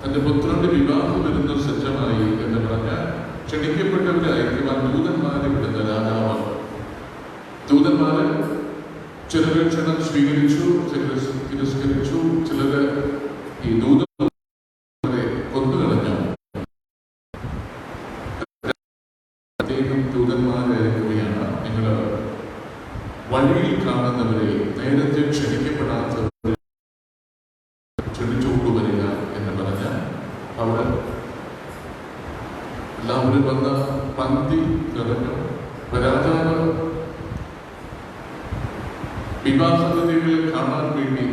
തന്റെ പുത്രന്റെ വിവാഹ വിരുന്ന് സജ്ജമായി എന്ന് പറഞ്ഞ ക്ഷണിക്കപ്പെട്ടവരെ അയക്കുവാൻ ദൂതന്മാരെ വിടുന്ന രാജാവ്. ദൂതന്മാരെ ചിലർ ക്ഷണം സ്വീകരിച്ചു, ചിലർ തിരസ്കരിച്ചു, ചിലര് ഈ ദൂതന്മാരെ കൊന്നുകളഞ്ഞു. അദ്ദേഹം ദൂതന്മാരെ അയക്കുകയാണ്, നിങ്ങൾ വഴിയിൽ കാണുന്നവരെ, നേരത്തെ ക്ഷണിക്കപ്പെടാത്തവരെ ക്ഷണിച്ചുകൊണ്ടുവരിക എന്ന് പറഞ്ഞ് അവർ എല്ലാവരും വന്ന് പന്തി നിറഞ്ഞു. രാജാവ് വിവാഹതിഥികളെ കാണാൻ വേണ്ടി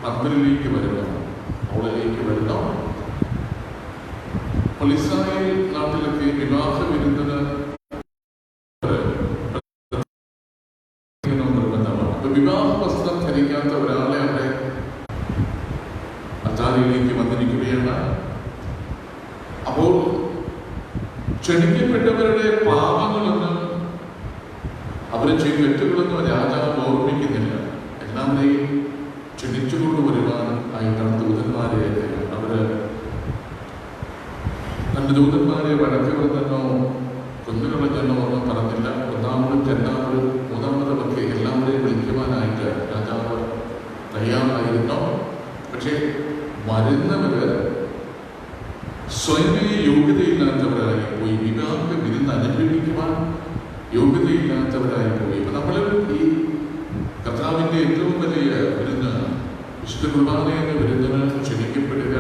പന്തലിലേക്ക് വരണം, ഹോളിലേക്ക് വരണം. ഇസ്രായേൽ നാട്ടിലൊക്കെ വിവാഹ വിരുന്നിന് നിർബന്ധമാണ്. വിവാഹ വസ്ത്രം ധരിക്കാത്ത ഒരാളെ അവിടെ അച്ചാരിയിലേക്ക് വന്നിരിക്കുകയാണ്. അപ്പോൾ ക്ഷണിക്കപ്പെട്ടവരുടെ പാപങ്ങളൊന്നും അവരെ ചെയ്ത തെറ്റുകളൊന്നും രാജാവ് ഓർമ്മിക്കുന്നില്ല. എല്ലാവരെയും ക്ഷണിച്ചുകൊണ്ടുവരുവാൻ ആയിട്ടാണ് ദൂതന്മാരെ അയക്കുന്നത്. അവര് തന്റെ ദൂതന്മാരെ വടക്ക് വന്നെന്നോ കൊന്നുകളഞ്ഞെന്നോ ഒന്നും പറഞ്ഞില്ല. ഒന്നാമതും രണ്ടാമതും മൂന്നാമതുമൊക്കെ എല്ലാവരെയും വിളിക്കുവാനായിട്ട് രാജാവ് തയ്യാറായിരുന്നു. പക്ഷേ വരുന്നവര് സ്വയമേ യോഗ്യതയില്ലാത്തവരായി പോയി, വിവാഹ വിരുന്ന് അനുഭവിക്കുവാൻ യോഗ്യതയില്ലാത്തവരായി പോയി. ഇപ്പൊ നമ്മൾ ഈ കർത്താവിന്റെ ഏറ്റവും വലിയ വിരുന്ന്, വിശുദ്ധ കുർബാന എന്ന വിരുന്നിന് ക്ഷണിക്കപ്പെടുക.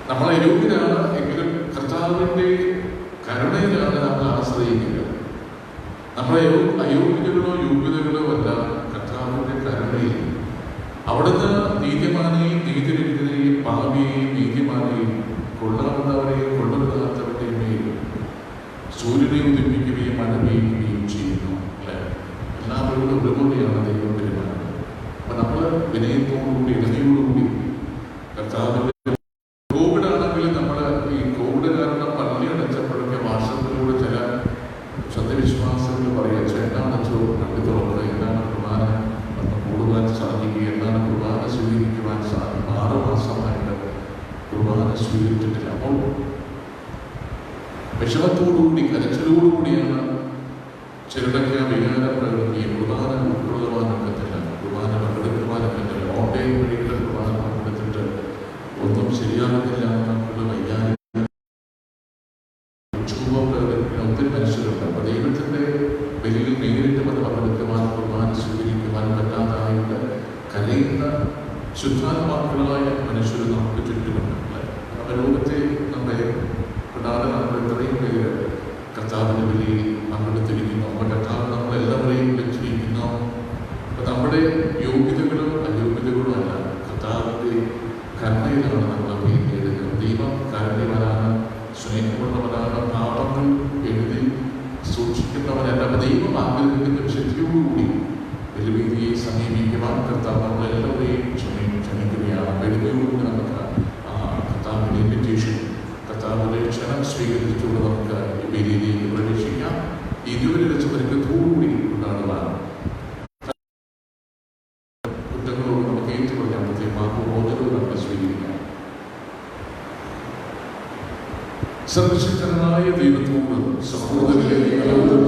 നമ്മൾ അയോഗ്യരാണ് എങ്കിലും കർത്താവിന്റെ കരുണയിലാണ് നമ്മൾ ആശ്രയിക്കുക. നമ്മളെ അയോഗ്യതകളോ യോഗ്യതകളോ അല്ല, കർത്താവിന്റെ കരുണയിൽ. അവിടുന്ന് നീതിമാനെയും നീതിരഹിതനെയും പാപിയെയും നീതിമാനെയും കൊള്ളാവുന്നവരെയും കൊള്ളരുതാത്തവരുടെയും മേൽ സൂര്യനെ ഉദിപ്പിക്കുകയും മഴ പെയ്യുകയും ചെയ്യുന്നു. അല്ലെ? എല്ലാവരോടും ഒരുപോലെയാണ് ദൈവം പെരുമാറുന്നത്. അപ്പൊ നമ്മൾ വിനയത്തോടുകൂടി ഇണങ്ങിയോടുകൂടി കർത്താവിന്റെ കോവിഡാണെങ്കിലും നമ്മൾ ഈ കോവിഡ് കാരണം പള്ളി അടച്ചപ്പോഴൊക്കെ വാട്സപ്പിലൂടെ ചില സത്യവിശ്വാസങ്ങൾ പറയുക, ചേട്ടാണച്ചോ പള്ളി തുറക്കുക, എന്താണ് കുർബാന കൂടുവാൻ സാധിക്കുക, എന്താണ് കുർബാന സ്വീകരിക്കുവാൻ സാധിക്കും. 6 മാസമായിട്ട് കുർബാന സ്വീകരിച്ചിട്ടില്ല. അപ്പോൾ വിഷമത്തോടുകൂടി കരച്ചിലോടുകൂടിയാണ് ചിലരൊക്കെ ആ വികാരം പ്രകടിപ്പിക്കുകയും കുർബാന ഉൾക്കൊള്ളുവാനൊക്കത്തില്ല, കുർബാന പങ്കെടുക്കുവാനൊക്കത്തില്ല, ഓൺലൈൻ വഴിയുള്ള കുർബാന പങ്കെടുത്തിട്ട് ഒന്നും ശരിയാകുന്നില്ല എന്നുള്ള വൈകാരിക ക്ഷോഭം പ്രകടിപ്പിക്കുന്ന ഒത്തിരി മനുഷ്യരുണ്ട്. അപ്പൊ ദൈവത്തിന്റെ ബലിയിൽ നേരിട്ട് വന്ന് പങ്കെടുക്കുവാൻ, കുർബാന സ്വീകരിക്കുവാൻ പറ്റാതായിട്ട് കരയുന്ന ശുദ്ധാത്മാക്കളായ മനുഷ്യർ നമുക്ക് ചുറ്റുമുണ്ട്. ലോകത്തെ നമ്മളെ കൂടാതെ നമ്മൾ ഇത്രയും പേര് കർത്താവിന്റെ ബലിയിൽ പങ്കെടുത്തിരിക്കുന്നു. അപ്പൊ കർത്താവ് നമ്മളെല്ലാവരെയും വിളിച്ചിരിക്കുന്നു. അപ്പൊ നമ്മുടെ യോഗ്യതകളോ അയോഗ്യതകളോ അല്ല, കർത്താവിന്റെ കരുണയിലാണ് നമ്മൾ നേടുന്നത്. ദൈവം കരുണവനാണ്, സ്നേഹമുള്ളവനാണ്, പാപങ്ങൾ എഴുതി സൂക്ഷിക്കുന്നവനല്ല. അപ്പൊ ദൈവം ആഗ്രഹിക്കുന്ന വിശുദ്ധിയോടുകൂടി ബലിവേദിയെ സമീപിക്കുവാൻ കർത്താവ് നമ്മളെല്ലാവരെയും അവിടുത്തെ പാപബോധവും നമ്മൾ സ്വീകരിക്കാം. സർവശക്തനായ ദൈവത്തോട് സഹോദരരെ നിങ്ങളോടും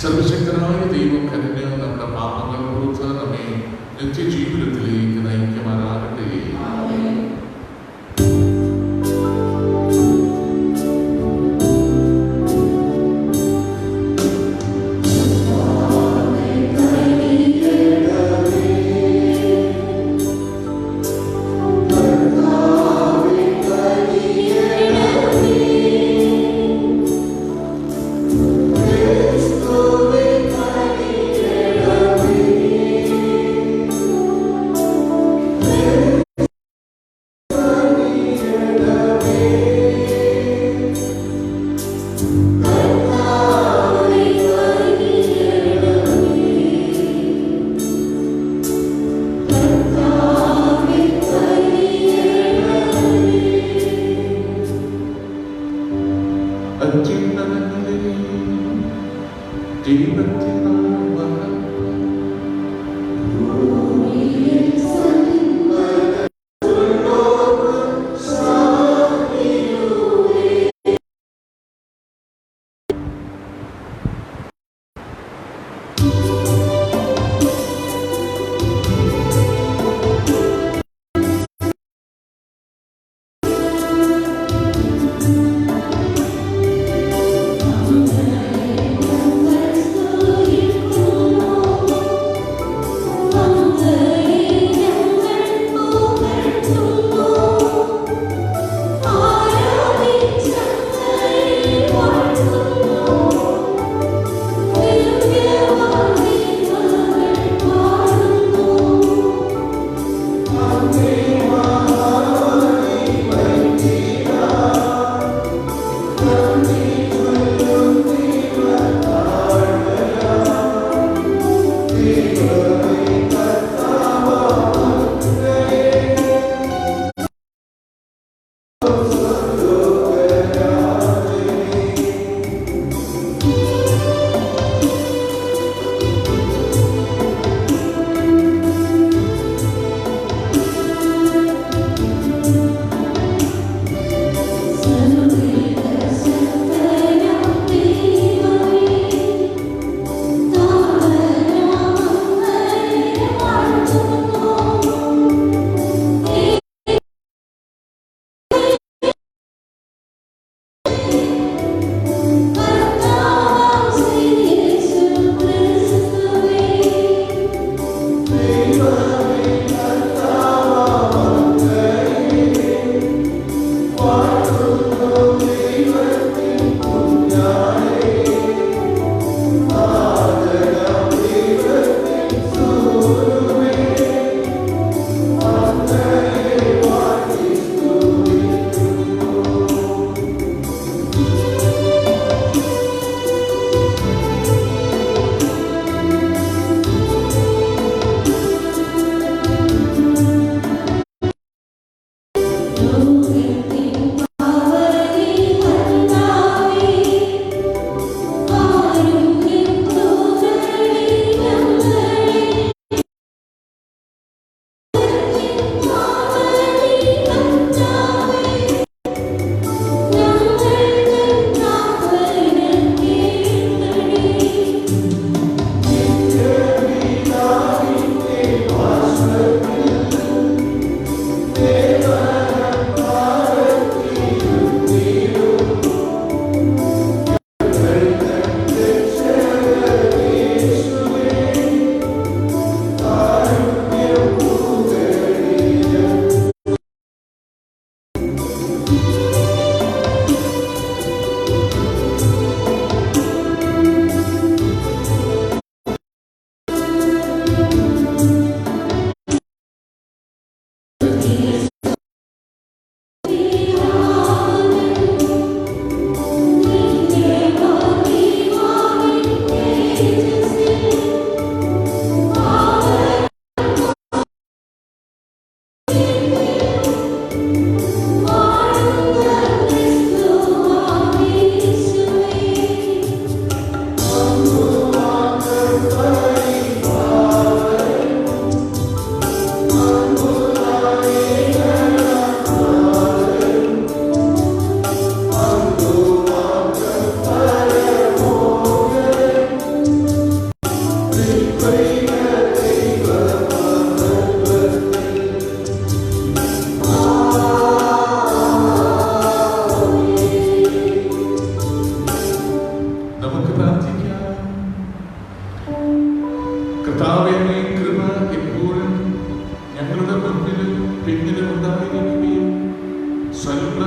സർവശക്തനായ ദൈവം കരുണ നമ്മുടെ പാപങ്ങൾ പുറത്ത് നമ്മെ നിത്യജീവിതത്തിലേക്ക് നയിക്കുമാറാകട്ടെ.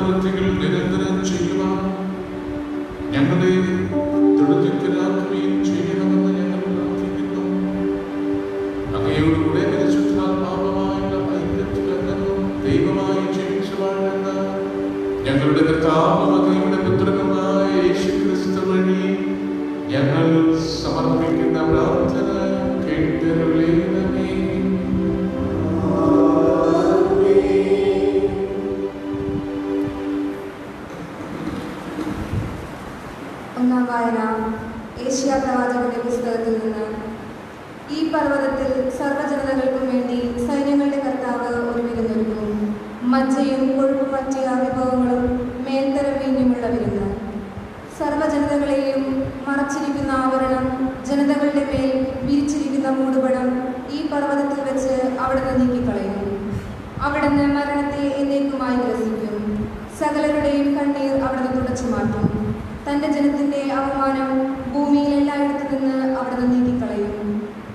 പ്രവൃത്തികൾ നിരന്തരം ചെയ്യുവാൻ ഞങ്ങളെ ദൃഢചിത്തരാക്കുകയും ചെയ്യണമെന്ന് ഞങ്ങൾ പ്രാർത്ഥിക്കുന്നു. അങ്ങയോടുകൂടെ പരിശുദ്ധാത്മാവുമായുള്ള ഐക്യത്തിലെന്നും ദൈവമായി ജീവിച്ചു വാഴുന്ന ഞങ്ങളുടെ കർത്താവും അങ്ങയുടെ പുത്രനുമായ യേശുക്രിസ്തു വഴി ഞങ്ങൾ സമർപ്പിക്കുന്ന പ്രാർത്ഥന കേട്ടരുളേണമേ. ഒന്നാം വായന ഏഷ്യാ പ്രവാചകന്റെ പുസ്തകത്തിൽ നിന്ന്. ഈ പർവ്വതത്തിൽ സർവ്വജനതകൾക്കും വേണ്ടി സൈന്യങ്ങളുടെ കർത്താവ് ഒരു വിരുന്നൊരുക്കും. മജ്ജയും കൊഴുപ്പും പറ്റിയ വിഭവങ്ങളും മേൽത്തരം വീഞ്ഞുമുള്ള വിരുന്ന്. സർവ്വജനതകളെയും മറച്ചിരിക്കുന്ന ആവരണം, ജനതകളുടെ മേൽ വിരിച്ചിരിക്കുന്ന മൂടുപടം ഈ പർവ്വതത്തിൽ വെച്ച് അവിടുന്ന് നീക്കിക്കളയും. അവിടുന്ന് മരണത്തെ എന്നേക്കുമായി ഗ്രസിക്കും. സകലരുടെയും കണ്ണീർ അവിടുന്ന് തുടച്ചു മാറ്റും. തൻ്റെ ജനത്തിൻ്റെ അവമാനം ഭൂമിയിൽ എല്ലായിടത്തു നിന്ന് അവിടുന്ന് നീക്കിക്കളയും.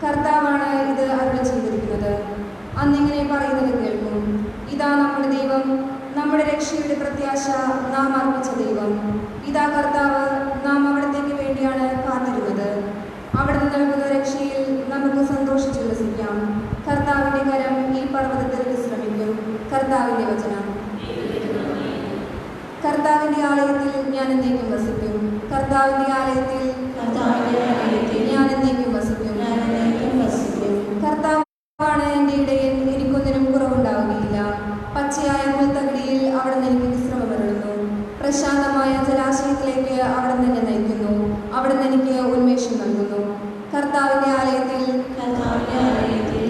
കർത്താവാണ് ഇത് അരുളി ചെയ്തിരിക്കുന്നത്. അന്നിങ്ങനെ പറയുന്നത് കേൾക്കും: ഇതാ നമ്മുടെ ദൈവം, നമ്മുടെ രക്ഷയുടെ പ്രത്യാശ, നാം അർപ്പിച്ച ദൈവം. ഇതാ കർത്താവ്, നാം അവിടത്തേക്ക് വേണ്ടിയാണ് കാത്തിരുന്നത്. അവിടുന്ന് നൽകുന്ന രക്ഷയിൽ നമുക്ക് സന്തോഷിച്ചുല്ലസിക്കാം. കർത്താവിൻ്റെ കരം ഈ പർവ്വതത്തിൽ വിശ്രമിക്കും. കർത്താവിൻ്റെ വചനം. കർത്താവിൻ്റെ ആലയത്തിൽ ഞാൻ എന്നേക്കും വസിക്കും. കർത്താവിൻ്റെ ആലയത്തിൽ ഞാൻ എന്നേക്കും വസിക്കും. കർത്താവാണ് എൻ്റെ ഇടയൻ, എനിക്കൊന്നിനും കുറവുണ്ടാവുകയില്ല. പച്ചയായ പുൽത്തകിടിയിൽ അവിടുന്ന് എനിക്ക് വിശ്രമമരുളുന്നു. പ്രശാന്തമായ ജലാശയത്തിലേക്ക് അവിടുന്ന് എന്നെ നയിക്കുന്നു. അവിടുന്ന് എനിക്ക് ഉന്മേഷം നൽകുന്നു. കർത്താവിൻ്റെ ആലയത്തിൽ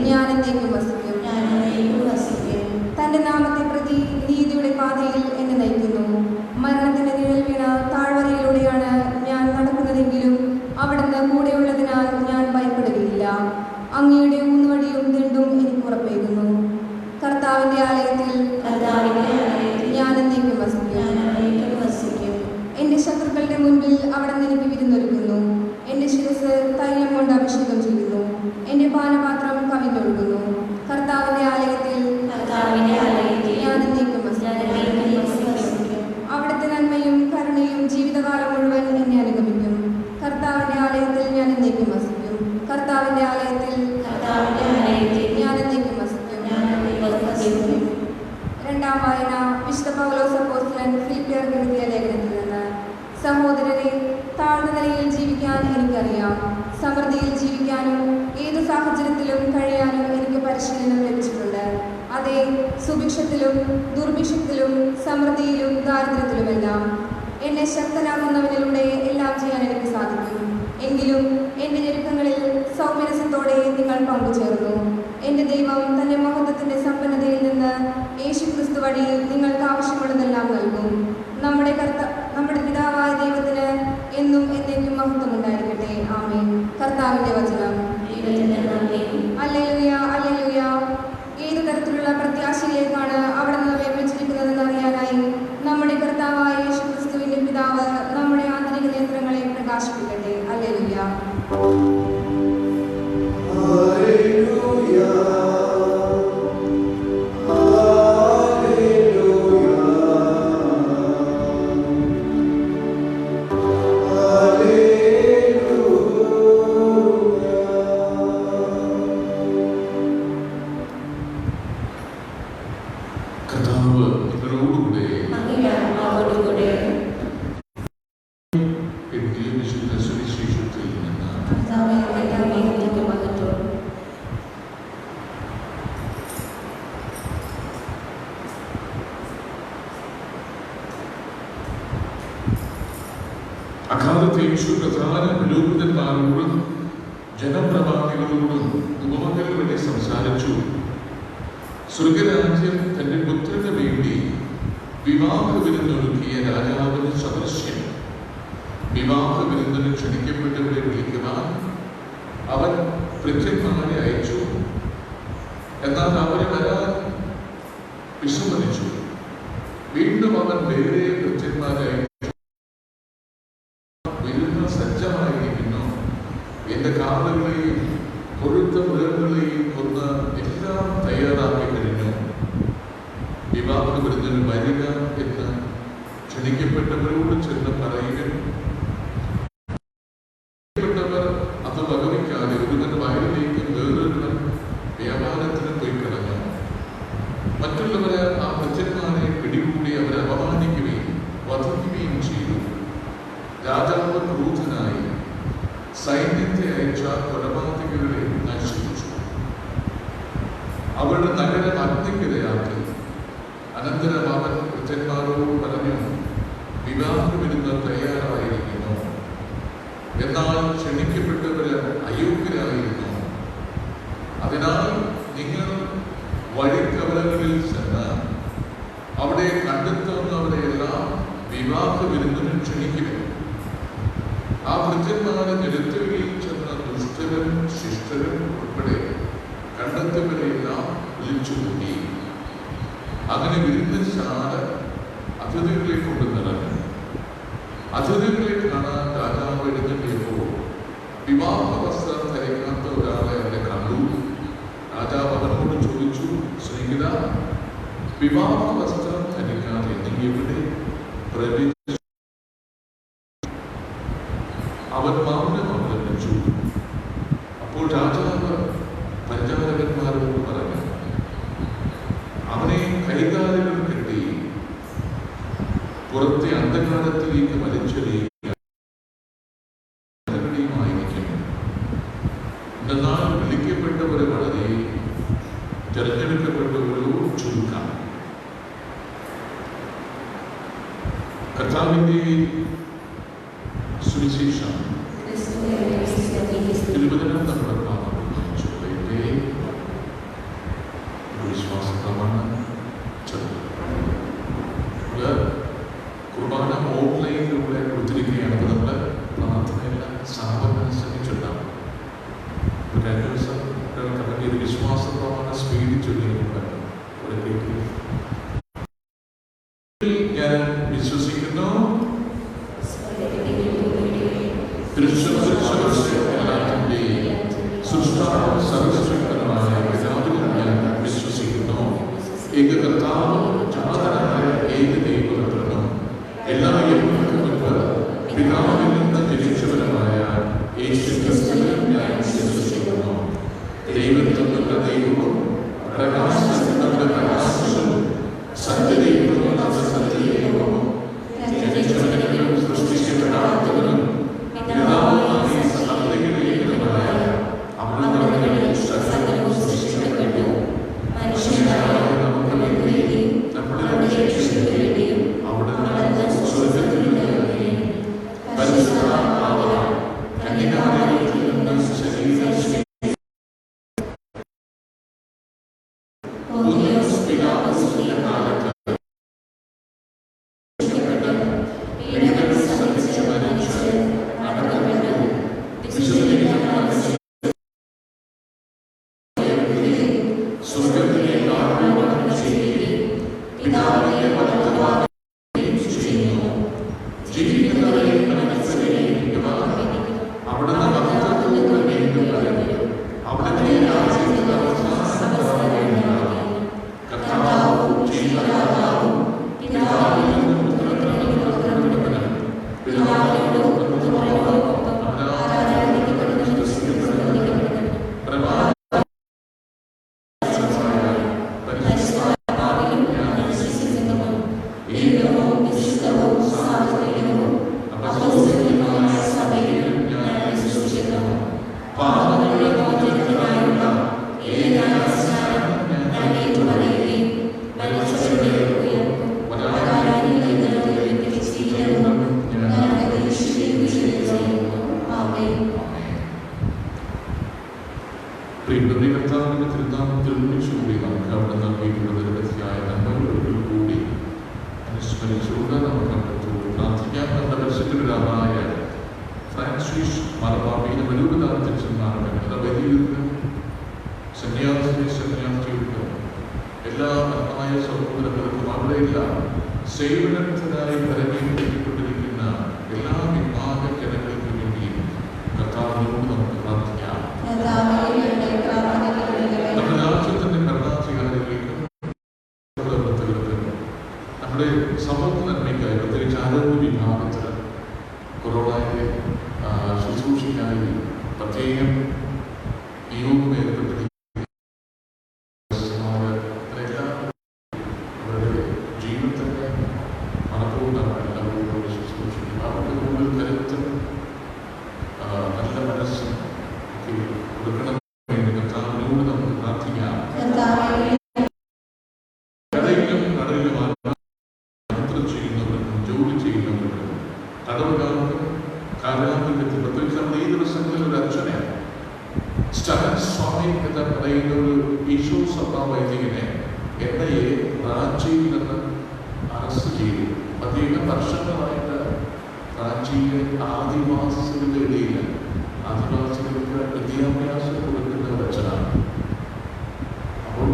ഞാൻ എന്നേക്കും വസിക്കും. തൻ്റെ നാമത്തെ പ്രതി നീതിയുടെ പാതയിൽ എന്നെ നയിക്കുന്നു. മരണത്തിൻ്റെ നിഴൽ വീണ താഴ്വരയിലൂടെയാണ് ഞാൻ നടക്കുന്നതെങ്കിലും അവിടുന്ന് കൂടെയുള്ളതിനാൽ ഞാൻ ഭയപ്പെടുകയില്ല. അങ്ങയുടെ ഊന്നുവടിയും ദണ്ഡും എനിക്ക് ഉറപ്പേകുന്നു. കർത്താവിൻ്റെ ആലയത്തിൽ ഞാൻ എന്നേക്കും വസിക്കും. എൻ്റെ ശത്രുക്കളുടെ മുൻപിൽ അവിടുന്ന് എനിക്ക് വിരുന്നൊരുക്കുന്നു. എൻ്റെ ശിരസ് തൈലം കൊണ്ട് അഭിഷേകം ചെയ്യുന്നു. എൻ്റെ പാനപാത്രം കവിഞ്ഞൊഴുകുന്നു. കർത്താവിൻ്റെ ആലയത്തിൽ ഞാൻ എന്നേക്കും വസിക്കും. അവിടുത്തെ നന്മയും കരുണയും ജീവിതകാലം മുഴുവൻ എന്നെ അനുഗമിക്കും. കർത്താവിൻ്റെ ആലയത്തിൽ ഞാൻ എന്നേക്കും വസിക്കും. കർത്താവിൻ്റെ ആലയത്തിൽ ഞാൻ എന്നേക്കും വസിക്കും. രണ്ടാം വായന വിശുദ്ധ പൗലോസ് അപ്പോസ്തലൻ ഫിലിപ്പിയർക്ക് എഴുതിയ ലേഖനത്തിൽ നിന്ന്. സഹോദരരെ, താഴ്ന്ന നിലയിൽ ജീവിക്കാൻ എനിക്കറിയാം. സമൃദ്ധിയിൽ ജീവിക്കാനും ഏത് സാഹചര്യത്തിലും കഴിയാനും എനിക്ക് പരിശീലനം ലഭിച്ചിട്ടുണ്ട്. അതേ, സുഭിക്ഷത്തിലും ദുർഭിക്ഷത്തിലും സമൃദ്ധിയിലും ദാരിദ്ര്യത്തിലുമെല്ലാം എന്നെ ശക്തനാകുന്നവനിലൂടെ എല്ലാം ചെയ്യാൻ എനിക്ക് സാധിക്കും. എങ്കിലും എൻ്റെ ഞെരുക്കങ്ങളിൽ സൗമനസ്യത്തോടെ നിങ്ങൾ പങ്കുചേർന്നു. എൻ്റെ ദൈവം തൻ്റെ മഹത്വത്തിൻ്റെ സമ്പന്നതയിൽ നിന്ന് യേശുക്രിസ്തു വഴി നിങ്ങൾക്ക് ആവശ്യമുള്ളതെല്ലാം നൽകും. നമ്മുടെ പിതാവായ ദൈവത്തിന് എന്നും എന്നേക്കും മഹത്വമുണ്ടായിരിക്കട്ടെ. ആമേൻ. കർത്താവിൻ്റെ വചനം. Hallelujah, hallelujah. ഏതു തരത്തിലുള്ള പ്രത്യാശയിലേക്കാണ് അവിടെ നിന്ന് വിളിച്ചിരിക്കുന്നതെന്ന് അറിയാനായി നമ്മുടെ കർത്താവായ യേശുക്രിസ്തുവിൻ്റെ പിതാവ് നമ്മുടെ ആന്തരിക നേത്രങ്ങളെ പ്രകാശിപ്പിക്കട്ടെ. ഹല്ലേലൂയ. അക്കാലത്തെ യേശു പ്രധാന പുരോഹിതന്മാരോടും ജനപ്രവാദികളോടും ഉപമകൾ വഴി സംസാരിച്ചു. സ്വർഗരാജ്യം തന്റെ പുത്രന് വേണ്ടി വിവാഹ വിരുന്നൊരുക്കിയ രാജാവിന് സദൃശ്യം. വിവാഹ വിരുന്നിന് ക്ഷണിക്കപ്പെട്ടവരെ വിളിക്കുവാൻ അവൻ ഭൃത്യന്മാരെ അയച്ചു. എന്നാൽ അവരെ വരാൻ വിസമ്മതിച്ചു. വീണ്ടും അവൻ വേറെ ഭൃത്യന്മാരെ അയച്ചു. വിരുന്ന് സജ്ജമായിരിക്കുന്നു. എന്റെ കാളുകളെയും കൊഴുത്ത മൃഗങ്ങളെയും കൊന്ന് എല്ലാം തയ്യാറാക്കി കഴിഞ്ഞു. വിവാഹ വിരുന്നിന് വരിക എന്ന് ക്ഷണിക്കപ്പെട്ടവരോട് ചെന്ന് പറയുക, അത് വകവയ്ക്കാതെ ഒരുവന്റെ വയലിലേക്ക് വേറൊരുവൻ വ്യാപാരത്തിന് പോയി കിടന്നു. മറ്റുള്ളവരെ ആ ഭൃത്യന്മാരെ പിടികൂടി അവരെ അപമാനിക്കുകയും വധിക്കുകയും ചെയ്തു. രാജാവ് ക്രൂധനായി സൈന്യത്തെ അയച്ച കൊലപാതകരെ നശിപ്പിച്ചു. അവരുടെ നഗരം അഗ്നിക്കിരയാക്കി. അനന്തരം അവൻ ഭൃത്യന്മാരോട് പറഞ്ഞു, വിവാഹമിരുന്ന് തയ്യാറായിരിക്കുന്നു, എന്നാൽ ക്ഷണിക്കപ്പെട്ടവര് അയോഗ്യരായിരുന്നു. അതിനാൽ നിങ്ങൾ വഴിക്കവലകളിൽ ചെന്ന് അവിടെ കണ്ടെത്തുന്നവരെയെല്ലാം വിവാഹ വിരുന്നിന് ക്ഷണിക്കുന്നു. ആ ഭൃത്യന്മാരെ നിരത്തുകളിൽ ചെന്ന് ദുഷ്ടരും ശിഷ്ടരും ഉൾപ്പെടെ കണ്ടെത്തുന്നവരെയെല്ലാം വിളിച്ചുകൂട്ടി. അങ്ങനെ വിരുന്നശാല അതിഥികളെ കൊണ്ട് നിറഞ്ഞു. അതിഥികളെ കാണാൻ രാജാവ് എഴുന്നേറ്റപ്പോൾ വിവാഹ വസ്ത്രം ധരിക്കാത്ത ഒരാളെ അവിടെ കണ്ടു. രാജാവ് അവനോട് ചോദിച്ചു, സ്നേഹിത, വിവാഹ വസ്ത്രം ധരിക്കാതെ നീ എവിടെ പ്രവേശിച്ചു? അവൻ മൗനം അവലംബിച്ചു. അപ്പോൾ രാജാവ് പരിചാരകന്മാരോട് പറഞ്ഞു, അവനെ കൈകാലുകൾ കെട്ടി പുറത്തെ അന്ധകാരത്തിലേക്ക് വലിച്ചെറിയുകയായിരിക്കും. എന്നാൽ വിളിക്കപ്പെട്ടവരെ വളരെ, തിരഞ്ഞെടുക്കപ്പെട്ടവരോ ചുരുക്കം. കർത്താവിന്റെ സുവിശേഷം തിരുവചനം നമ്മുടെ വിശ്വാസപ്രമാണ കുർബാന ഓൺലൈനിലൂടെ കൊടുത്തിരിക്കുകയാണ്. നമ്മൾ പ്രാർത്ഥനയെല്ലാം സാവധാനം ശ്രമിച്ചിട്ടുണ്ടാകും. രണ്ട് ദിവസം കറക്റ്റ് വിശ്വാസപ്രമാണ സ്പീഡിൽ ചൊല്ലിയിട്ടുണ്ട്. ഞാൻ വിശ്വസിക്കുന്നു, സർവശക്തനായ പിതാവിൽ ഞാൻ വിശ്വസിക്കുന്നു, ഏക കർത്താവ് ജാതനായ ഏക ദൈവപുത്രനും എല്ലാ യഹൂദർക്കും മുൻപ് പിതാവിൽ നിന്ന് ജനിച്ചവനുമായ യേശുക്രിസ്തുവിൽ ഞാൻ വിശ്വസിക്കുന്നു. ദൈവത്തിന്റെ ദൈവവും പ്രകാശത്തിന്റെ പ്രകാശവും സത്യദൈവവും സത്യദൈവവും ജനിച്ചവനും സൃഷ്ടിക്കപ്പെടാത്തവനും പിതാവായ സത്യദൈവമായ അവിടുന്ന് സകലവും സൃഷ്ടിക്കപ്പെട്ടു. മനുഷ്യനായ നമുക്ക് വേണ്ടിയും നമ്മുടെ രക്ഷയ്ക്ക് വേണ്ടിയും അവിടുന്ന് സ്വർഗ്ഗത്തിൽ നിന്ന് പരിശുദ്ധാത്മാവാൽ കന്യകാമറിയത്തിൽ നിന്ന് ശരീരം കർത്താവിന്റെ തിരുനാമത്തിൽ കൂടി നമുക്ക് അവിടെ നൽകിയിട്ടുള്ള നിരവധിയായ നന്മകളോട് കൂടി അനുസ്മരിച്ചുകൊണ്ട് നമുക്ക് അവിടെ പ്രാർത്ഥിക്കാം. നമ്മുടെ പരിശുദ്ധരായ ഫ്രാൻസിസ് മാർപ്പാപ്പയുടെ വരൂപദാനത്തിൽ ചെന്നാണ് വലിയൊരു സന്യാസികൾക്ക് എല്ലാ നന്നായ സഹോദരങ്ങൾക്കും അവിടെയെല്ലാം സേവനത്തിനായി പരമീകരിക്കപ്പെട്ടിരിക്കുന്ന എല്ലാ വിഭാഗ ജനങ്ങൾക്ക് വേണ്ടിയും കർത്താവിനോട് നമുക്ക് പ്രാർത്ഥിക്കാം. നമ്മുടെ രാജ്യത്തിന്റെ ഭരണാധികാരികൾക്കും നമ്മുടെ സമൂഹ നന്മയ്ക്കായി പ്രത്യേകിച്ച് ആരോഗ്യ വിഭാഗത്തിൽ കൊറോണയെ ശുശ്രൂഷയ്ക്കായി പ്രത്യേകം നിയോഗം ഏർപ്പെട്ടിരിക്കുന്ന അവരുടെ ജീവിതത്തിൻ്റെ മനഃപൂർണ്ണമായി എല്ലാവരോട് ശുശ്രൂഷിക്കും. അവർക്ക് കൂടുതൽ കരുത്തും നല്ല മനസ്സും ഒക്കെ കൊടുക്കണം വേണ്ടി കർത്താവിനോട് നമുക്ക് പ്രാർത്ഥിക്കാം. കടയിലും യാത്ര ചെയ്യുന്നവർക്കും ജോലി ചെയ്യുന്നവർക്കും തടവുകാർക്കും കാരാഗ്രഹത്തിൽ പ്രത്യേകിച്ച് നമ്മുടെ ഈ ദിവസങ്ങളിൽ ഒരു അച്ഛനെയാണ് സ്റ്റഫൻ സ്വാമി എന്ന് പറയുന്ന ഒരു ഈശോ സഭാ വൈദികനെ NIA റാഞ്ചിയിൽ നിന്ന് അറസ്റ്റ് ചെയ്തു. അധികം വർഷങ്ങളായിട്ട് റാഞ്ചിയിലെ ആദിവാസികളുടെ ഇടയിൽ ആദിവാസികൾക്ക് വിദ്യാഭ്യാസം കൊടുക്കുന്ന ഒരു അച്ഛനാണ്. അപ്പോൾ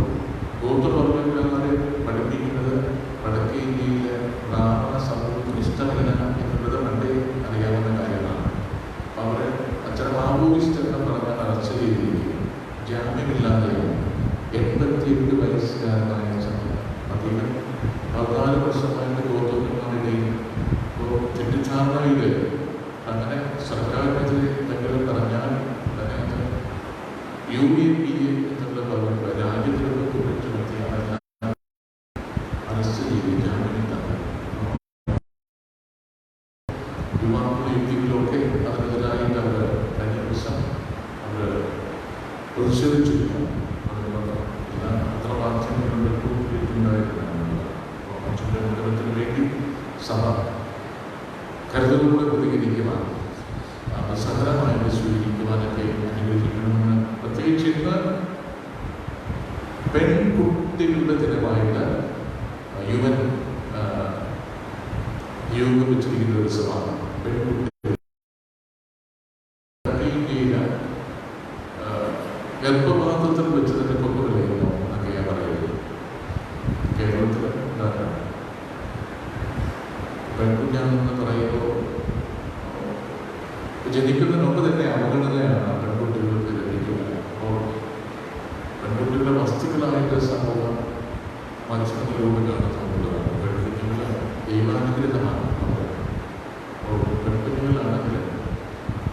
ഗോത്രവർഗ്ഗക്കാരെ പഠിപ്പിക്കുന്നത് വടക്കേ ഇന്ത്യയിലെ ബ്രാഹ്മണ സമൂഹത്തിന് ഇഷ്ടമല്ല എന്നുള്ളത് പണ്ടേ അറിയാവുന്ന കാര്യമാണ്. അപ്പോൾ അവർ അച്ഛൻ മാവോയിസ്റ്റ് എന്ന് പറഞ്ഞാൽ അറസ്റ്റ് ചെയ്തിരിക്കും. ജാമ്യമില്ലാതെ 88 വയസ്സുകാരനായ അദ്ദേഹം 14 വർഷമായിട്ട് ഗോത്രവർഗ്ഗക്കാരുടെയും തെറ്റിദ്ധാരണയിൽ അങ്ങനെ സർക്കാരിനെതിരെ എന്തെങ്കിലും പറഞ്ഞാൽ തന്നെ UAPA എന്നുള്ള പറഞ്ഞ രാജ്യത്തിലൊക്കെ കുറിച്ച് വ്യക്തിയാണ് അറസ്റ്റ് ചെയ്ത് ജാമ്യമില്ലാതെ യുവാക്കളുടെ യുക്തികളൊക്കെ അതിനെതിരായിട്ട് അവർ കഴിഞ്ഞ ദിവസം അവർ പ്രതിഷേധിച്ചിരിക്കുന്നു. അത്ര മാധ്യമങ്ങളുടെ ഉന്നതത്തിന് വേണ്ടി സഭ കരുതലോടെ പ്രതികരിക്കുവാൻ സഹനമായിട്ട് സ്വീകരിക്കുവാനൊക്കെ അനുഗ്രഹിക്കണമെന്ന് പ്രത്യേകിച്ച് ഇന്ന് പെൺകുട്ടികളുടെ ദിനമായിട്ട് UN നിയോഗം വെച്ചിരിക്കുന്ന ഒരു സഭയാണ് പെൺകുട്ടികൾ. ഇന്ത്യയില് ഗർഭപാത്രത്തിൽ വെച്ചതിന്റെ കൊമ്പുകളെയോ എന്നൊക്കെയാ പറയുന്നത്. കേരളത്തിൽ പെൺകുഞ്ഞാണെന്ന് പറയുമ്പോൾ ജനിക്കുന്നതിന് മുമ്പ് തന്നെ അവഗണനയാണ് പെൺകുട്ടികൾക്ക് ലഭിക്കുന്നത്. അപ്പോൾ പെൺകുട്ടികളുടെ വസ്തുക്കളായിട്ട് സമൂഹം മനുഷ്യനിലൂടെ കാണുന്നതാണ്. പെൺകുഞ്ഞുങ്ങൾ ദൈവാനുഗ്രഹമാണ്. അപ്പോൾ പെൺകുഞ്ഞുങ്ങളാണെങ്കിൽ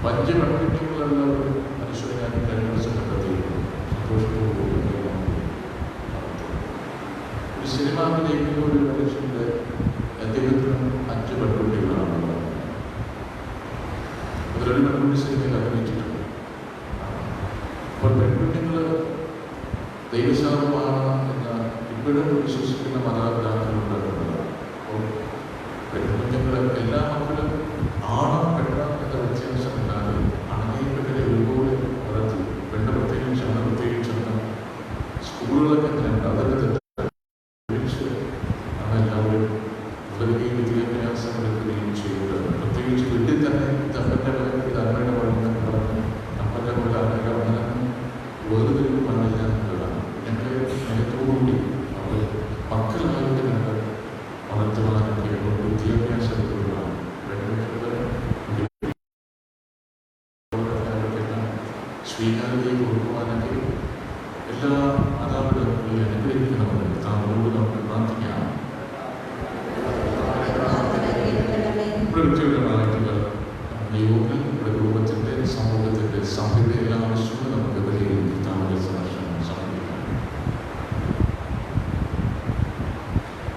5 പെൺകുഞ്ഞുങ്ങളെല്ലാവരും മനുഷ്യനെ ഞാൻ കഴിഞ്ഞ ദിവസം കണ്ടെത്തിയിരുന്നു. സന്തോഷത്തോടുകൂടി ഒരു സിനിമ അഭിനയിക്കുന്ന ഒരു മനുഷ്യൻ്റെ അദ്ദേഹത്തിന് 5 പെൺകുട്ടികളാണ്. അതിലൊരു പെൺകുട്ടി സിനിമയിൽ അഭിനയിച്ചിട്ടുണ്ട്. അപ്പോൾ പെൺകുട്ടികൾ ദൈവശാപമാണ് എന്ന് ഇപ്പോഴും വിശ്വസിക്കുന്ന മാതാപിതാക്കളുണ്ടാകുന്നത്. അപ്പോൾ പെൺകുഞ്ഞുങ്ങൾ എല്ലാ മക്കളും ആണോ പെണ്ണ എന്ന വ്യത്യാസമില്ലാതെ ആണെങ്കിലും പെണ്ണിനെ ഒരുപോലെ വളർത്തി പെണ്ണ് പ്രത്യേകിച്ചാണ് പ്രത്യേകിച്ചെന്ന് സ്കൂളുകളൊക്കെ ഉണ്ട്. അതൊക്കെ തെറ്റിച്ച് ആണ് എല്ലാവരും ഇവരുടെയും വിദ്യാഭ്യാസം എടുക്കുകയും ചെയ്യുന്നത്. പ്രത്യേകിച്ച് വീട്ടിൽ തന്നെ തപ്പൻ്റെ ഇത് അമ്മയുടെ പഠനം പറഞ്ഞ് അപ്പൻ്റെ പോലെ അമ്മയുടെ പഠനം വേർതിരിവ് പാടില്ല എന്നുള്ളതാണ്. ഞങ്ങൾ സ്നേഹത്തോടുകൂടി അവർ മക്കളായിട്ട് ഞങ്ങൾ വളർത്തുവാനൊക്കെ വിദ്യാഭ്യാസം എടുക്കുന്നതാണ്. സ്വീകാര്യതയെ കൊടുക്കുവാനൊക്കെ എല്ലാ മാതാപിതാക്കളെയും അനുഗ്രഹിക്കണമെന്ന് താങ്കളോട് നമുക്ക് പ്രാർത്ഥിക്കാം. വ്യക്തിപരമായിട്ടുള്ള ദൈവങ്ങൾ കുടുംബത്തിൻ്റെ സമൂഹത്തിൻ്റെ സഭയുടെ എല്ലാ ആവശ്യങ്ങളും നമുക്ക് പരിഹരിക്കും. താങ്കളുടെ സന്ദർശനം സമർപ്പിക്കാം.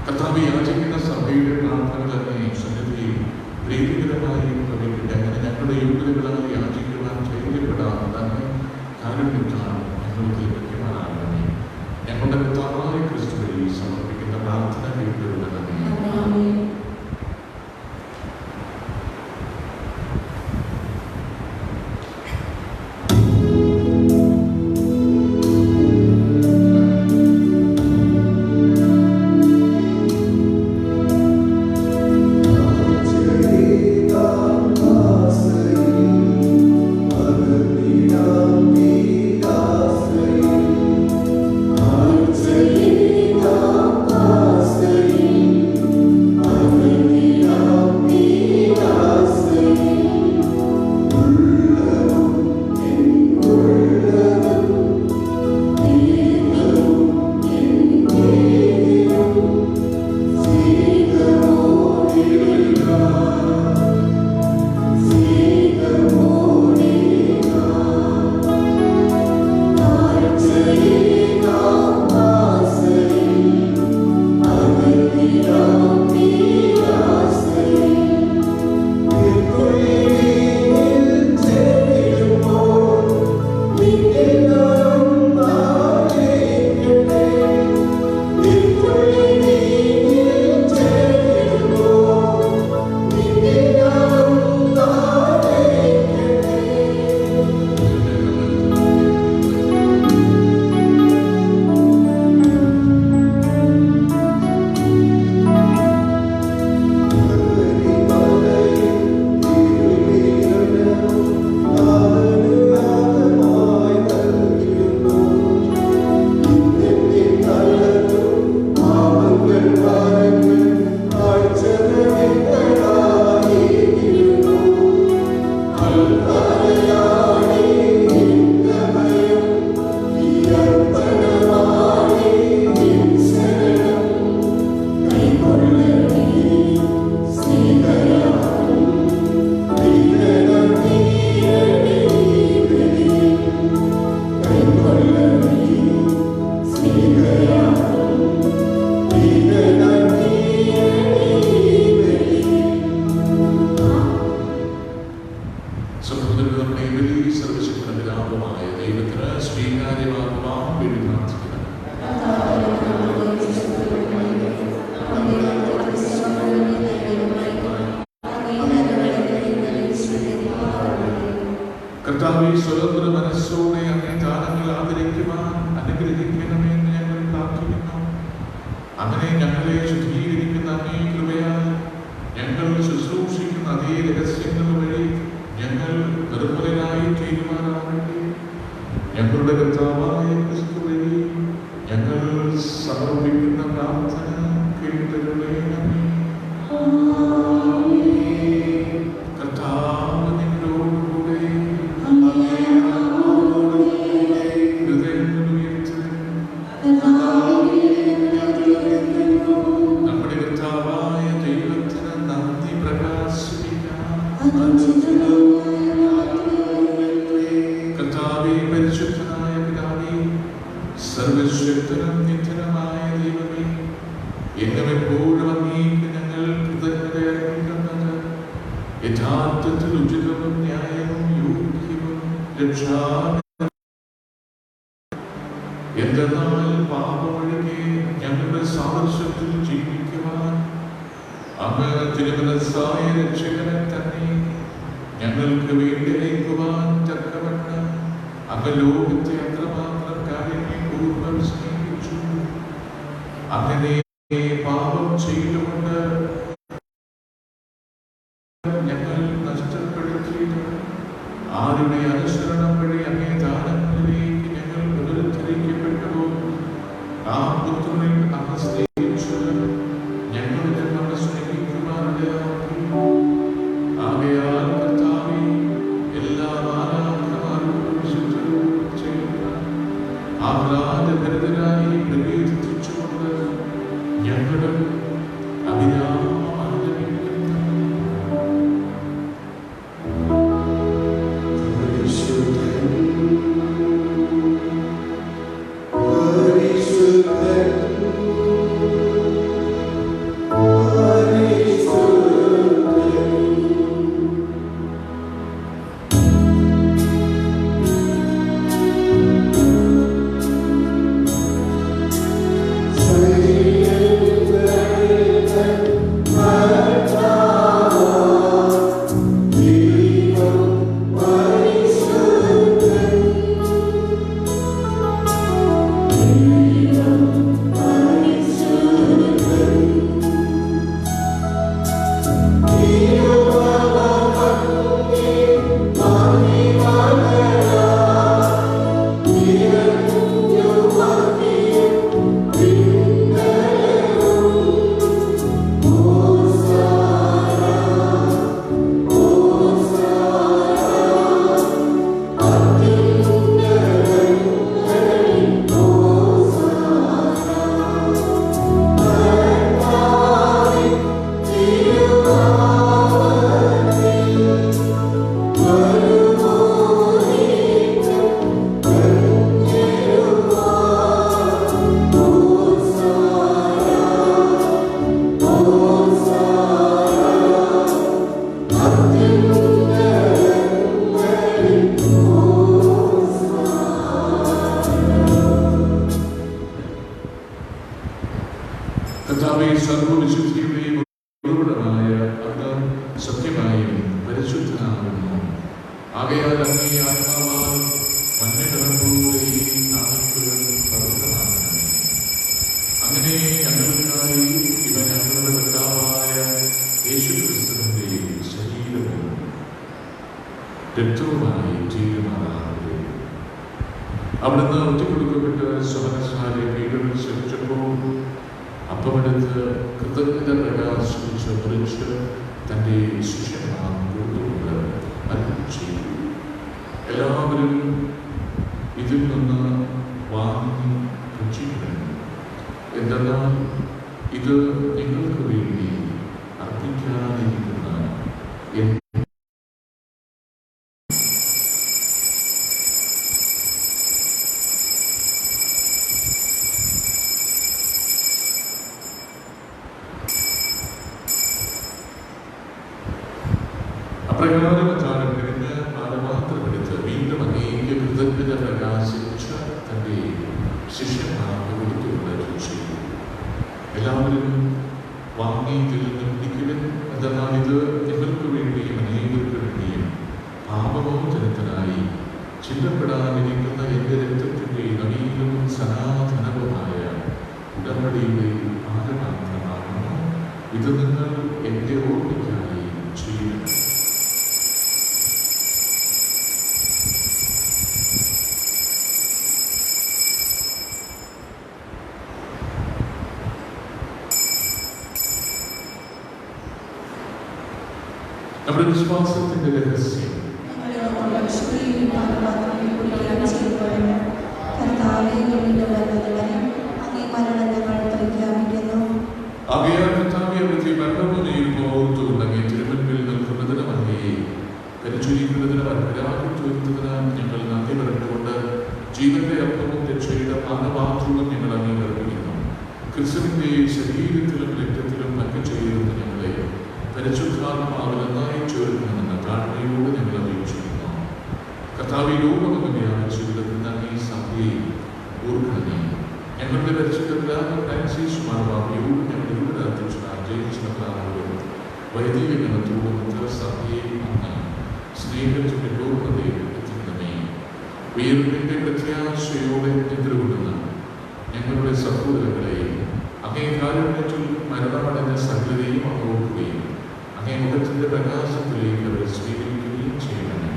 കർത്താവ് യാചിക്കുന്ന സഭയുടെ പ്രാർത്ഥനകൾ തന്നെ സന്നിധിയിൽ പ്രീതികരമായി ഭവിക്കട്ടെ. അങ്ങനെ ഞങ്ങളുടെ യോഗ്യതകളാൽ യാചിക്കുവാൻ ധൈര്യപ്പെടാതെ തന്നെ കാരുണ്യത്താൽ ഞങ്ങൾക്ക് ലഭിക്കുവാനാകണമേ. ഞങ്ങളുടെ പിതാവായ ക്രിസ്തു വഴി സമർപ്പിക്കുന്ന പ്രാർത്ഥന കേട്ടുകൊള്ളണമേ. കർത്താവേ, സ്വതന്ത്ര മനസ്സോടെ അങ്ങേ ദാനങ്ങൾ ആദരിക്കുവാൻ അനുഗ്രഹിക്കണമേ എന്ന് ഞങ്ങൾ പ്രാർത്ഥിക്കുന്നു. അങ്ങനെ ഞങ്ങളെ ശുദ്ധീകരിക്കുന്ന അങ്ങേ കൃപയാൽ ഞങ്ങൾ ശുശ്രൂഷിക്കുന്ന അതേ രഹസ്യങ്ങൾ വഴി ഞങ്ങൾ നിർമ്മലരായി തീരുമാനമാകട്ടെ. ഞങ്ങളുടെ കർത്താവായ ക്രിസ്തു വഴി ഞങ്ങൾ സമർപ്പിക്കുന്ന പ്രാർത്ഥന കേട്ടരുളേണമേ. കർത്താവ് നിങ്ങളോടുകൂടെ. ഹൃദയങ്ങൾ ഉയർത്തി നമ്മുടെ കർത്താവായ ദൈവത്തിന് നന്ദി പ്രകാശിപ്പിക്കാം. കർത്താവേ, പരിശുദ്ധനായ പിതാവേ, സർവശക്തനും നിത്യനുമായ ദൈവമേ, എന്നും എപ്പോഴും അങ്ങേക്ക് ഞങ്ങൾ കൃതജ്ഞത അർപ്പിക്കുന്നത് യഥാർത്ഥത്തിൽ ഉചിതവും ന്യായവും യോഗ്യവും രക്ഷാ. എന്തെന്നാൽ പാപമൊഴികെ ഞങ്ങളുടെ സാദൃശ്യത്തിൽ ജീവിക്കുവാൻ അങ്ങ് തിരുമനസ്സായ രക്ഷകനെ തന്നെ ഞങ്ങൾക്ക് വേണ്ടി അയക്കുവാൻ തക്കവണ്ണം അങ്ങ് ലോകത്തെ അത്രമാത്രം കാരുണ്യപൂർവ്വം സ്നേഹിച്ചു. അങ്ങനെ പാപം ചെയ്തുകൊണ്ട് ഞങ്ങൾ നഷ്ടപ്പെടുത്തിയത് ആരുടെ അനുസരണം വഴി അങ്ങേ ദാനങ്ങളിലേക്ക് ഞങ്ങൾ പുനരുദ്ധരിക്കപ്പെട്ടുവോ ആ പുത്രനിൽ അങ്ങ് സ്നേഹിച്ചത് ഞങ്ങളെ ഞങ്ങളെ സ്നേഹിക്കുവാനിടയാക്കി. ആകയാൽ കർത്താവേ, എല്ലാ മാലാഖമാരോടും വിശുദ്ധരോടും ചേർന്ന് ആഹ്ലാദഭരിതരായി പ്രകീർത്തിച്ചുകൊണ്ട് ഞങ്ങളും അഭിരാമം ആചരിക്കുന്നു. കർത്താവേ, സർവ്വവിശുദ്ധിയുടെയും ഉറവിടമായ അങ്ങ് സത്യമായും പരിശുദ്ധനാകുന്നു. ആകയാൽ അങ്ങേ ആത്മാവാൽ മഞ്ഞകളോടെ ഈ നാമങ്ങൾ പവിത്രമാകണമേ. അങ്ങനെ ഞങ്ങൾക്കായി ഇവ ഞങ്ങളുടെ കർത്താവായ യേശുക്രിസ്തുവിന്റെ ശരീരവും രക്തവുമായി തീരുമാനമാകട്ടെ. അവിടുന്ന് ഒറ്റക്കൊടുക്കപ്പെട്ട് സ്വമനസാലെ പീഡകൾ സഹിച്ചപ്പോൾ അപ്പമെടുത്ത് കൃതജ്ഞത പ്രകാശിപ്പിച്ച് മുറിച്ച് തൻ്റെ ശിഷ്യന്മാർക്ക് കൊടുത്തുകൊണ്ട് അരുളി ചെയ്തു, എല്ലാവരും ഇതിൽ നിന്ന് വാങ്ങി ഭക്ഷിക്കണം. എന്തെന്നാൽ ഇത് നിങ്ങൾക്ക് വേണ്ടി അർപ്പിക്കാതിരിക്കുന്ന അപ്രകാരം കാലം കഴിഞ്ഞ് പാനപാത്രമെടുത്ത് വീണ്ടും അങ്ങേക്ക് കൃതജ്ഞത പ്രകാശിച്ച് തൻ്റെ ശിഷ്യന്മാർക്ക് കൊടുത്തുകൊണ്ട് ചെയ്തു, എല്ലാവരും വാങ്ങി ഇതിൽ നിന്ന് കുടിക്കുവിൻ. എന്തെന്നാൽ ഇത് നിങ്ങൾക്ക് വേണ്ടിയും അനേകർക്ക് വേണ്ടിയും പാപമോചനത്തിനായി ചിന്തപ്പെടാനിരിക്കുന്ന എൻ്റെ രക്തത്തിൻ്റെ നവീനവും സനാതനവുമായ ഉടമ്പടിയുടെ ആരമാത്രമാകുന്നു. ഇത് നിങ്ങൾ എൻ്റെ ഓർമ്മയ്ക്കായി ചെയ്യണം. നമ്മുടെ വിശ്വാസത്തിന്റെ രഹസ്യം ഞങ്ങൾ നന്ദി പറഞ്ഞുകൊണ്ട് ജീവന്റെ അപ്പവും രക്ഷയുടെ പാനപാത്രവും ഞങ്ങൾ അംഗീകരിക്കുന്നു. ക്രിസ്തുവിന്റെ ശരീരത്തിലും രക്തത്തിലും പങ്കുചേരുന്ന ഞങ്ങളെ പരിശുദ്ധാത്മാവിൽ നന്നായി ചേർക്കണമെന്ന പ്രാർത്ഥനയോട് ഞങ്ങൾ അപേക്ഷിക്കുന്നു. കർത്താവേ, ലോകമെങ്ങും വ്യാപിച്ചു കിടക്കുന്ന ഈ സഭയെ ഓർക്കണമേ. ഞങ്ങളുടെ പരിശുദ്ധ പിതാവ് ഫ്രാൻസിസ് മാർപ്പാപ്പയോടും ഞങ്ങളുടെ ഇവിടെ അധ്യക്ഷനായ ജെയിംസ് മെത്രാനോടും വൈദിക ഗണത്തോടും സഭയെ അങ്ങ് സ്നേഹത്തിന്റെ പൂർണ്ണതയിൽ എത്തിക്കണമേ. ഉയർപ്പിന്റെ പ്രത്യാശയോടെ എതിർകൊള്ളുന്ന ഞങ്ങളുടെ സഹോദരങ്ങളെ അങ്ങേ കാരുണ്യത്തിൽ മരണമടഞ്ഞ സകലരെയും ഓർക്കുകയും അങ്ങേ മുഖത്തിന്റെ പ്രകാശത്തിലേക്ക് അവരെ സ്വീകരിക്കുകയും ചെയ്യണമേ.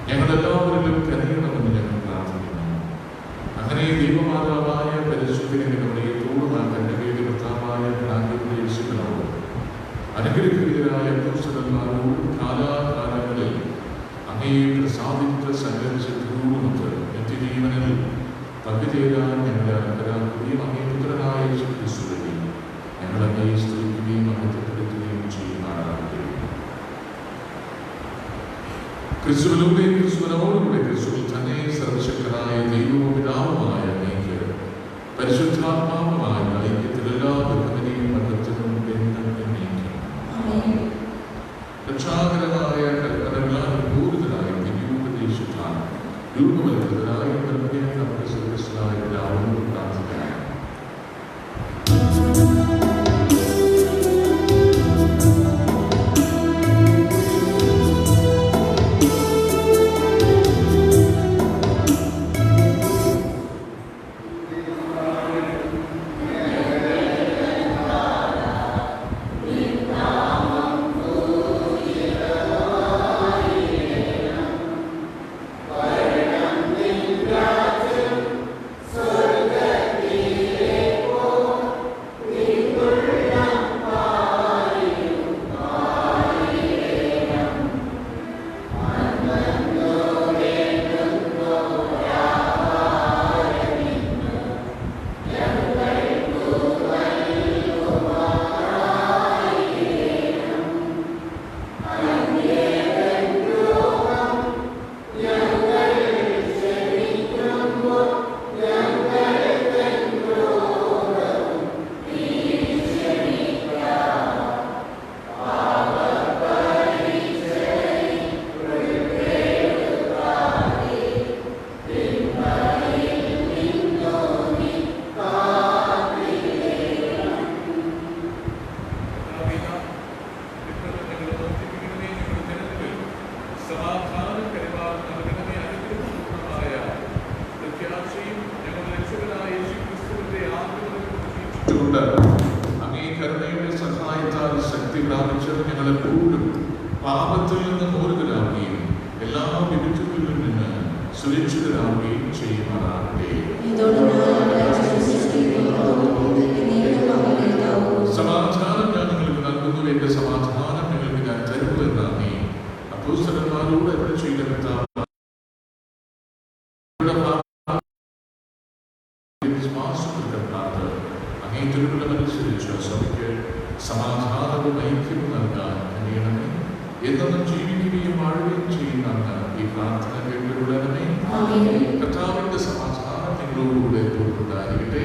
ഞങ്ങളെല്ലാവരിലും കനിയണമെന്ന് ഞങ്ങൾ പ്രാർത്ഥിക്കുന്നു. അങ്ങനെ ദൈവമാതാവായ പരിശുദ്ധത്തോടും ആ കന്യകയുടെ ഭർത്താവായ യേശുവിനോടും അനുഗ്രഹീതരായ പുരുഷന്മാരോടും കാലാകാലങ്ങളിൽ അങ്ങയെ പ്രസാദിച്ച സകലശത്രുവുമൊത്ത് നിത്യജീവനിൽ പങ്കുചേരാൻ ഞങ്ങളെ അർഹരാക്കുകയും അങ്ങേ പുത്രനായ യേശുക്രിസ്തുവിനെ ഞങ്ങൾ അങ്ങയെ സ്തുതിക്കുകയും മഹത്വപ്പെടുത്തുകയും ചെയ്യുമാറാകട്ടെ. ക്രിസ്തുവിലൂടെ ക്രിസ്തുവിനോടുകൂടെ ക്രിസ്തുവിൽ തന്നെ സർവശക്തനായ ദൈവവും പിതാവുമായ അങ്ങേക്ക് പരിശുദ്ധാത്മാവുമായ ഐക്യത്തിൽ എല്ലാ ബന്ധനെയും മഹത്വവും രക്ഷാകരമായ കൽപ്പനകളാൽ പൂരിതരായി ദിവ്യോപദേശത്താൽ രൂപവൽകൃതരായി നമ്മുടെ സർവസ്വനായ പിതാവിനോട് പ്രാർത്ഥിക്കാം. അങ്ങേ കരുണയുടെ സഹായത്താൽ ശക്തി പ്രാപിച്ച് ഞങ്ങളെപ്പോഴും പാപത്തിൽ നിന്ന് മോചിതരാകുകയും എല്ലാ വിപത്തുകളിൽ നിന്ന് സുരക്ഷിതരാകുകയും ചെയ്യുമാറാകട്ടെ. സമാധാനം ഞാൻ നിങ്ങൾക്ക് നൽകുന്നു, എന്റെ സമാധാനം നിങ്ങൾക്ക് ഞാൻ തരുന്നു എന്നാണ് അപ്പോസ്തലന്മാരോട് അരുളി ചെയ്ത കർത്താവ്. സഭയ്ക്ക് സമാധാനവും ഐക്യവും നൽകാൻ കഴിയണമേ. എന്നും ജീവിക്കുകയും വാഴുകയും ചെയ്യുന്ന ഈ പ്രാർത്ഥന കേട്ടുകൊള്ളണമേ. കർത്താവിന്റെ സമാധാനം നിങ്ങളോടുകൂടെ ഉണ്ടായിരിക്കട്ടെ.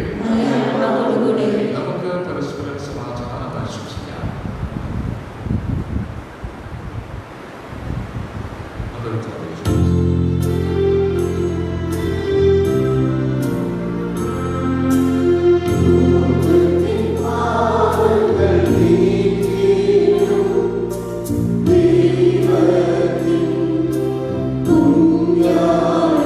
നമുക്ക് പരസ്പരം സമാധാനം ആശംസിക്കാം. Yeah.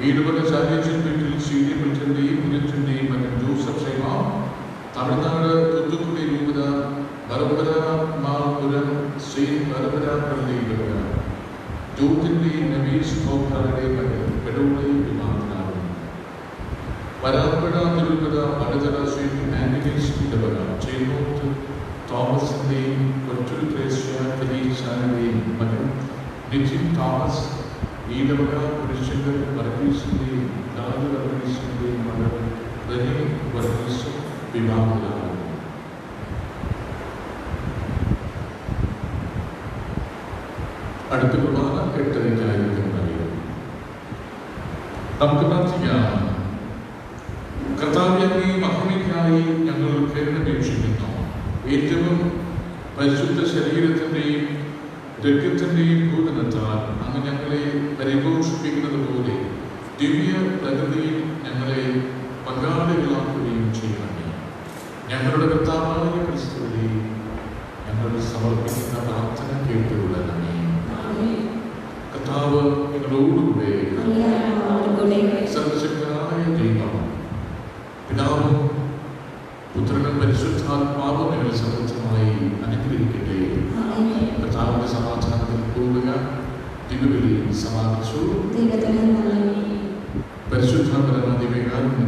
വീടുപക ചാരിയച്ചൻ വീട്ടിൽ സീനിയർ മിൽറ്റന്റെയും മുനിയച്ചന്റെയും മകൻ ജോസഫ് ഷൈമ, തമിഴ്നാട് തൂത്തുക്കുടി രൂപത ബർബര മാപുരം ശ്രീ ബർബര പള്ളിയിലുള്ള ജോത്തിന്റെയും നവീസ് ഗോപാലുടെയും മകൻ പെടോളി വിമാനത്തിനാകുന്നു. വരാപ്പുഴ തിരുവത വടതര ശ്രീ ആന്റണീസ് ഇടവക ചേന്നോത്ത് തോമസിന്റെയും കൊറ്റൂർ ത്രേസ്യ ഫെലീസായുടെയും മകൻ നിജിൻ തോമസ് ഈടവക പുരുഷങ്കർ വർഗീസിന്റെയും ദാദു വർഗീസിന്റെയും മകൻ റെനി വർഗീസ് വിവാഹത്തിലാകുന്നു. അടുത്ത കുർബാന 8:30 നമുക്ക് പ്രാർത്ഥിക്കാം. കർത്താവേ, അങ്ങേ മഹിമയ്ക്കായി ഞങ്ങൾ കേരളപേക്ഷിക്കുന്നു. ഏറ്റവും പരിശുദ്ധ ശരീരത്തിന്റെയും രക്തത്തിന്റെയും ഭൂതനത്താൽ അങ്ങ് ഞങ്ങളെ പരിപോഷിപ്പിക്കുന്നത് പോലെ ദിവ്യ പ്രകൃതിയിൽ ഞങ്ങളെ പങ്കാളികളാക്കുകയും ചെയ്യണമേ. ഞങ്ങളുടെ കർത്താവായ ക്രിസ്തുവിനെ ഞങ്ങൾ സമർപ്പിക്കുന്ന പ്രാർത്ഥന കേട്ടുകൊള്ളണമേ. കർത്താവ് നിങ്ങളോടുകൂടെ. സർവശക്തനായ ദൈവം പിതാവും പുത്രനും പരിശുദ്ധാത്മാവും ഞങ്ങൾ സമൃദ്ധമായി അനുഗ്രഹിക്കട്ടെ. കർത്താവിന്റെ സമാധാനത്തിൽ പോവുക. ദിവ്യബലി സമാപിച്ചു. പരിശുദ്ധ പരമ ദിവ്യകാരുണ്യ